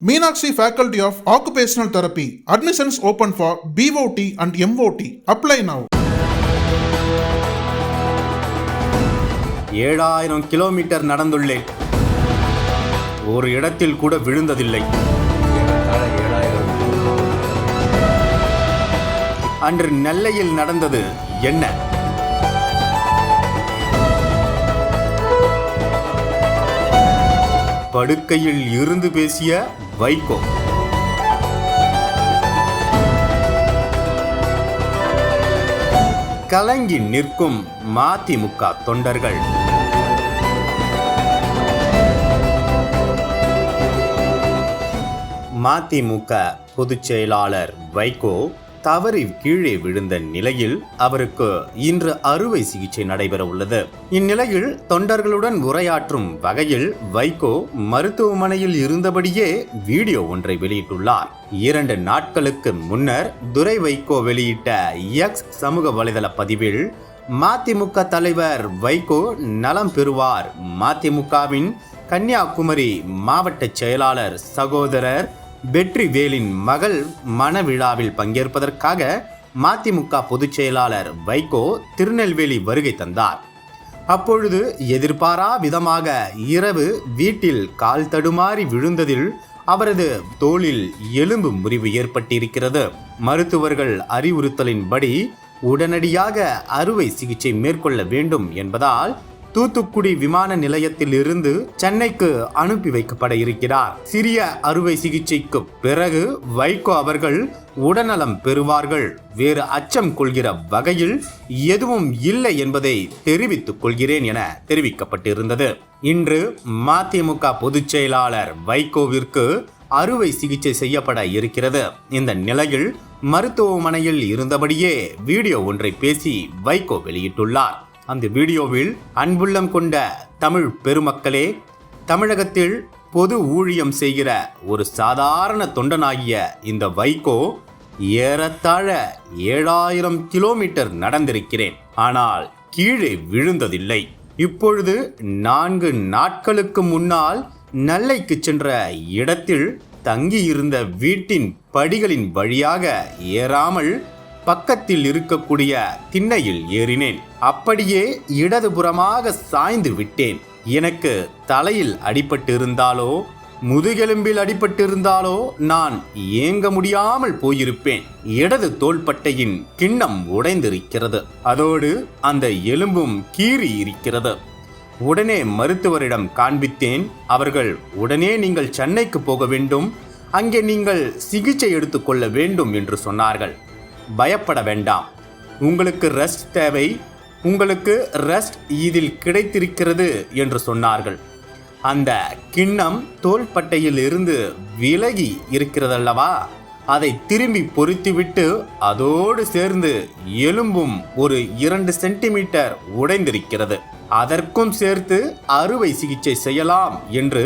Meenakshi Faculty of Occupational Therapy. Admissions open for BOT and MOT. Apply now. 7000 kilometre நடந்துள்ளேன். ஒரு இடத்தில் கூட விழுந்ததில்லை. அன்று நெல்லையில் நடந்தது என்ன? படுக்கையில் இருந்து பேசிய வைகோ. கலங்கி நிற்கும் மதிமுக தொண்டர்கள். மதிமுக பொதுச் செயலாளர் வைகோ தவறி கீழே விழுந்த நிலையில் அவருக்கு இன்று அறுவை சிகிச்சை நடைபெற உள்ளது. இந்நிலையில் தொண்டர்களுடன் உரையாற்றும் வகையில் வைகோ மருத்துவமனையில் இருந்தபடியே வீடியோ ஒன்றை வெளியிட்டுள்ளார். 2 நாட்களுக்கு முன்னர் துரை வைகோ வெளியிட்ட எக்ஸ் சமூக வலைதள பதிவில் மதிமுக தலைவர் வைகோ நலம் பெறுவார். மதிமுகவின் கன்னியாகுமரி மாவட்ட செயலாளர் சகோதரர் வெற்றிவேலின் மகள் மணவிழாவில் பங்கேற்பதற்காக மதிமுக பொதுச் செயலாளர் வைகோ திருநெல்வேலி வருகை தந்தார். அப்பொழுது எதிர்பாரா விதமாக இரவு வீட்டில் கால் தடுமாறி விழுந்ததில் அவரது தோளில் எலும்பு முறிவு ஏற்பட்டிருக்கிறது. மருத்துவர்கள் அறிவுறுத்தலின்படி உடனடியாக அறுவை சிகிச்சை மேற்கொள்ள வேண்டும் என்பதால் தூத்துக்குடி விமான நிலையத்தில் இருந்து சென்னைக்கு அனுப்பி வைக்கப்பட இருக்கிறார். சிறிய அறுவை சிகிச்சைக்கு பிறகு வைகோ அவர்கள் உடல்நலம் பெறுவார்கள். வேறு அச்சம் கொள்கிற வகையில் எதுவும் இல்லை என்பதை தெரிவித்துக் கொள்கிறேன் என தெரிவிக்கப்பட்டிருந்தது. இன்று மதிமுக பொதுச் செயலாளர் வைகோவிற்கு அறுவை சிகிச்சை செய்யப்பட இருக்கிறது. இந்த நிலையில் மருத்துவமனையில் இருந்தபடியே வீடியோ ஒன்றை பேசி வைகோ வெளியிட்டுள்ளார். அந்த வீடியோவில் அன்புள்ளம் கொண்ட தமிழ் பெருமக்களே, தமிழகத்தில் பொது ஊழியம் செய்கிற ஒரு சாதாரண தொண்டனாகிய இந்த வைகோ ஏறத்தாழ 7000 கிலோமீட்டர் நடந்திருக்கிறேன். ஆனால் கீழே விழுந்ததில்லை. இப்பொழுது 4 நாட்களுக்கு முன்னால் நெல்லைக்கு சென்ற இடத்தில் தங்கியிருந்த வீட்டின் படிகளின் வழியாக ஏறாமல் பக்கத்தில் இருக்கக்கூடிய திண்ணையில் ஏறினேன். அப்படியே இடதுபுறமாக சாய்ந்து விட்டேன். எனக்கு தலையில் அடிபட்டிருந்தாலோ முதுகெலும்பில் அடிபட்டிருந்தாலோ நான் ஏங்க முடியாமல் போயிருப்பேன். இடது தோள்பட்டையின் கிண்ணம் உடைந்திருக்கிறது. அதோடு அந்த எலும்பும் கீறி இருக்கிறது. உடனே மருத்துவரிடம் காண்பித்தேன். அவர்கள் உடனே நீங்கள் சென்னைக்கு போக வேண்டும், அங்கே நீங்கள் சிகிச்சை எடுத்துக்கொள்ள வேண்டும் என்று சொன்னார்கள். பயப்பட வேண்டாம், உங்களுக்கு ரெஸ்ட் தேவை, உங்களுக்கு ரெஸ்ட் இதில் கிடைத்திருக்கிறது என்று சொன்னார்கள். அந்த கிண்ணம் தோள்பட்டையில் இருந்து விலகி இருக்கிறதல்லவா, அதை திரும்பி பொருத்திவிட்டு அதோடு சேர்ந்து எலும்பும் ஒரு 2 சென்டிமீட்டர் உடைந்திருக்கிறது. அதற்கும் சேர்த்து அறுவை சிகிச்சை செய்யலாம் என்று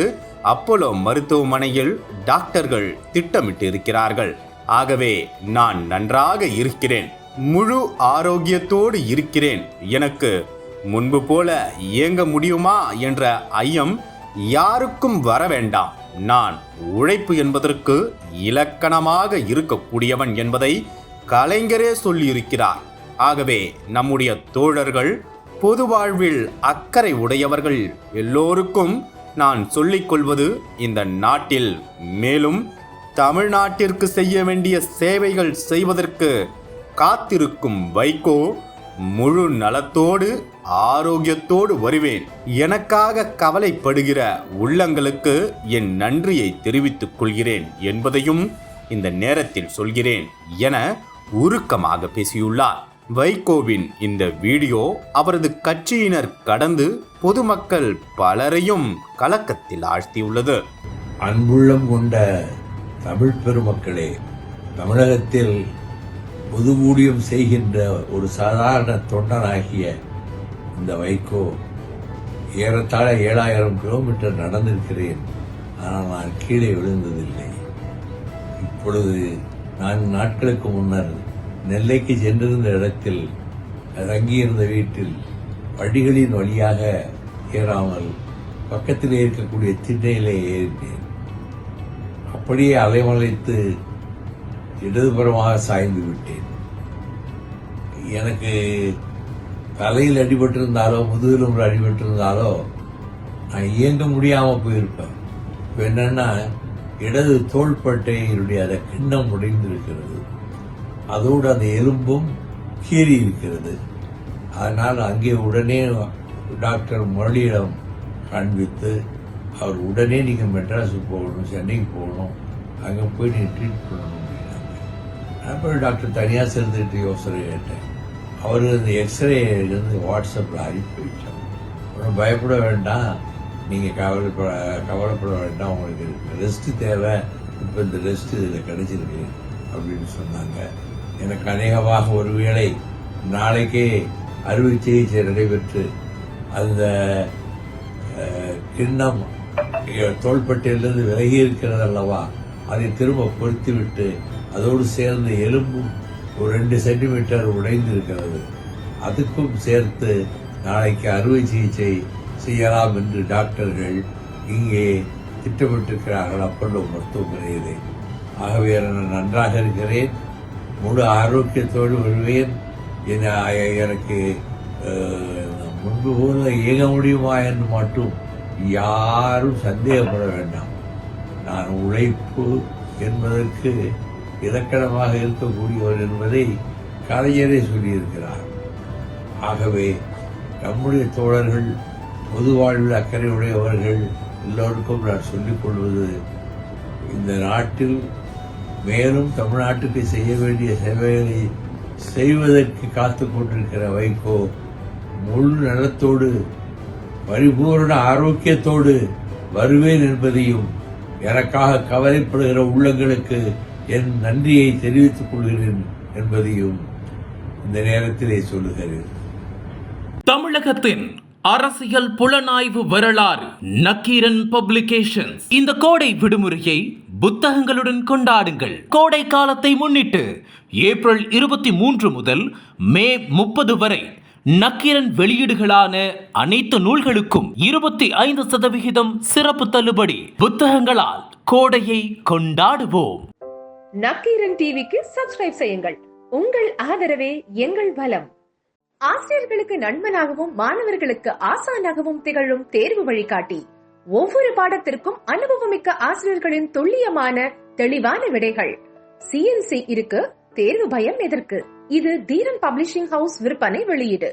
அப்போலோ மருத்துவமனையில் டாக்டர்கள் திட்டமிட்டு இருக்கிறார்கள். ஆகவே நான் நன்றாக இருக்கிறேன், முழு ஆரோக்கியத்தோடு இருக்கிறேன். எனக்கு முன்பு போல இயங்க முடியுமா என்ற ஐயம் யாருக்கும் வர வேண்டாம். நான் உழைப்பு என்பதற்கு இலக்கணமாக இருக்கக்கூடியவன் என்பதை கலைஞரே சொல்லியிருக்கிறார். ஆகவே நம்முடைய தோழர்கள், பொது வாழ்வில் அக்கறை உடையவர்கள் எல்லோருக்கும் நான் சொல்லிக்கொள்வது, இந்த நாட்டில் மேலும் தமிழ்நாட்டிற்கு செய்ய வேண்டிய சேவைகள் செய்வதற்கு காத்திருக்கும் வைகோ முழு நலத்தோடு ஆரோக்கியத்தோடு வருவேன். எனக்காக கவலைப்படுகிற உள்ளங்களுக்கு என் நன்றியை தெரிவித்துக் கொள்கிறேன் என்பதையும் இந்த நேரத்தில் சொல்கிறேன் என உருக்கமாக பேசியுள்ளார். வைகோவின் இந்த வீடியோ அவரது கட்சியினர் கடந்து பொதுமக்கள் பலரையும் கலக்கத்தில் ஆழ்த்தியுள்ளது. அன்புள்ளம் கொண்ட தமிழ் பெருமக்களே, தமிழகத்தில் பொது ஊழியம் செய்கின்ற ஒரு சாதாரண தொண்டனாகிய இந்த வைகோ ஏறத்தாழ 7000 கிலோமீட்டர் நடந்திருக்கிறேன். ஆனால் நான் கீழே விழுந்ததில்லை. இப்பொழுது 4 நாட்களுக்கு முன்னர் நெல்லைக்கு சென்றிருந்த இடத்தில் தங்கியிருந்த வீட்டில் படிகளின் வழியாக ஏறாமல் பக்கத்திலே இருக்கக்கூடிய திண்ணையிலே ஏறினேன். அப்படியே அலைமலைத்து இடதுபுறமாக சாய்ந்து விட்டேன். எனக்கு தலையில் அடிபட்டிருந்தாலோ முதுகிலும் அடிபட்டிருந்தாலோ நான் இயங்க முடியாம போயிருப்பேன். இப்ப என்னன்னா இடது தோள்பட்டையினுடைய அந்த கிண்ணம் உடைந்திருக்கிறது, அதோடு அந்த எலும்பும் கீறி இருக்கிறது. அதனால் அங்கே உடனே டாக்டர் முரளியிடம் காண்பித்து அவர் உடனே நீங்கள் மெட்ராஸுக்கு போகணும், சென்னைக்கு போகணும், அங்கே போய் நீ ட்ரீட் பண்ணணும் அப்படின்னாங்க. அப்புறம் டாக்டர் தனியாக சேர்ந்துட்டு யோசனை கேட்டேன். அவர் இந்த எக்ஸ்ரே இருந்து வாட்ஸ்அப்பில் அனுப்பி வச்சாங்க. ஒன்றும் பயப்பட வேண்டாம், நீங்கள் கவலைப்பட வேண்டாம், உங்களுக்கு ரெஸ்ட்டு தேவை, இப்போ இந்த ரெஸ்ட்டு இதில் கிடைச்சிருக்கு அப்படின்னு சொன்னாங்க. எனக்கு அநேகமாக ஒருவேளை நாளைக்கே அறுவை சிகிச்சை நடைபெற்று அந்த கிண்ணம் தோள்பட்டையிலிருந்து விலகி இருக்கிறது அல்லவா, அதை திரும்ப பொருத்தி விட்டு அதோடு சேர்ந்து எலும்பும் ஒரு 2 சென்டிமீட்டர் உடைந்து இருக்கிறது, அதுக்கும் சேர்த்து நாளைக்கு அறுவை சிகிச்சை செய்யலாம் என்று டாக்டர்கள் இங்கே திட்டமிட்டிருக்கிறார்கள் அப்பல்லோ மருத்துவமனையிலே. ஆகவே நான் நன்றாக இருக்கிறேன், முழு ஆரோக்கியத்தோடு வருவேன். எனக்கு முன்பு போல இயங்க முடியுமா என்று மட்டும் யாரும் சந்தேகப்பட வேண்டாம். நான் உழைப்பு என்பதற்கு இலக்கணமாக இருக்கக்கூடியவர் என்பதை கலைஞரே சொல்லியிருக்கிறார். ஆகவே நம்முடைய தோழர்கள், பொது வாழ்வில் அக்கறை உடையவர்கள் எல்லோருக்கும் நான் சொல்லிக் கொள்வது, இந்த நாட்டில் மேலும் தமிழ்நாட்டுக்கு செய்ய வேண்டிய சேவைகளை செய்வதற்கு காத்துக் கொண்டிருக்கிற வைகோ முழு நலத்தோடு பரிபூர்ண ஆரோக்கியத்தோடு வருவேன் என்பதையும், எனக்காக கவலைப்படுகிற உள்ளங்களுக்கு என் நன்றியை தெரிவித்துக் கொள்கிறேன் என்பதையும் இந்த நேரத்திலே சொல்லுகிறேன். தமிழகத்தின் அரசியல் புலனாய்வு வரலாறு நக்கீரன் பப்ளிகேஷன்ஸ். இந்த கோடை விடுமுறையை புத்தகங்களுடன் கொண்டாடுங்கள். கோடை காலத்தை முன்னிட்டு ஏப்ரல் 23 முதல் மே 30 வரை நக்கீரன் வெளியீடுகளான அனைத்து நூல்களுக்கும் 25% சிறப்பு தள்ளுபடி. புத்தகங்களால் கோடையை கொண்டாடுவோம். நக்கீரன் டிவிக்கு சப்ஸ்கிரைப் செய்யுங்கள். உங்கள் ஆதரவே எங்கள் பலம். ஆசிரியர்களுக்கு நண்பனாகவும் மாணவர்களுக்கு ஆசானாகவும் திகழும் தேர்வு வழிகாட்டி. ஒவ்வொரு பாடத்திற்கும் அனுபவமிக்க ஆசிரியர்களின் துல்லியமான தெளிவான விடைகள். CNC இருக்கு, தேர்வு பயம் எதற்கு? இது தீரன் பப்ளிஷிங் ஹவுஸ் விற்பனை வெளியீடு.